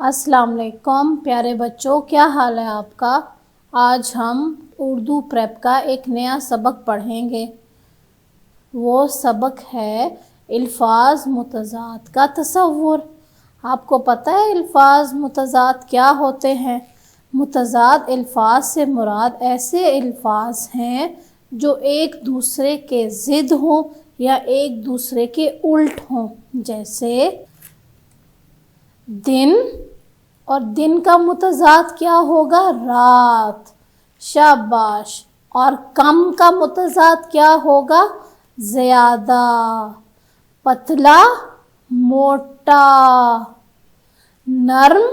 السلام علیکم پیارے بچوں، کیا حال ہے آپ کا؟ آج ہم اردو پریپ کا ایک نیا سبق پڑھیں گے۔ وہ سبق ہے الفاظ متضاد کا تصور۔ آپ کو پتہ ہے الفاظ متضاد کیا ہوتے ہیں؟ متضاد الفاظ سے مراد ایسے الفاظ ہیں جو ایک دوسرے کے ضد ہوں یا ایک دوسرے کے الٹ ہوں، جیسے دن، اور دن کا متضاد کیا ہوگا؟ رات، شاباش۔ اور کم کا متضاد کیا ہوگا؟ زیادہ، پتلا، موٹا، نرم،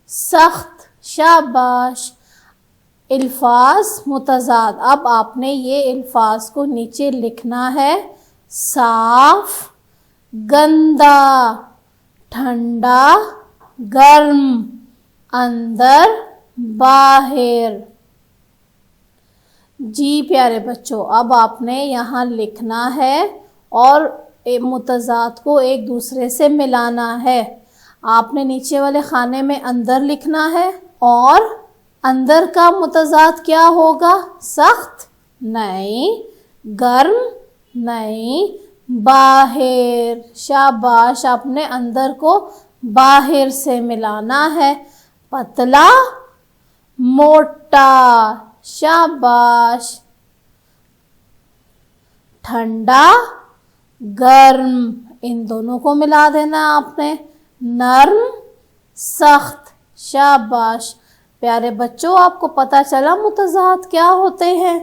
سخت، شاباش۔ الفاظ متضاد۔ اب آپ نے یہ الفاظ کو نیچے لکھنا ہے۔ صاف، گندا، ٹھنڈا، گرم، اندر، باہر۔ جی پیارے بچوں، اب آپ نے یہاں لکھنا ہے اور متضاد کو ایک دوسرے سے ملانا ہے۔ آپ نے نیچے والے خانے میں اندر لکھنا ہے، اور اندر کا متضاد کیا ہوگا؟ سخت نہیں، گرم نہیں، باہر۔ شاباش، آپ نے اندر کو باہر سے ملانا ہے۔ پتلا، موٹا، شاباش۔ ٹھنڈا، گرم، ان دونوں کو ملا دینا آپ نے۔ نرم، سخت، شاباش۔ پیارے بچوں، آپ کو پتہ چلا متضاد کیا ہوتے ہیں؟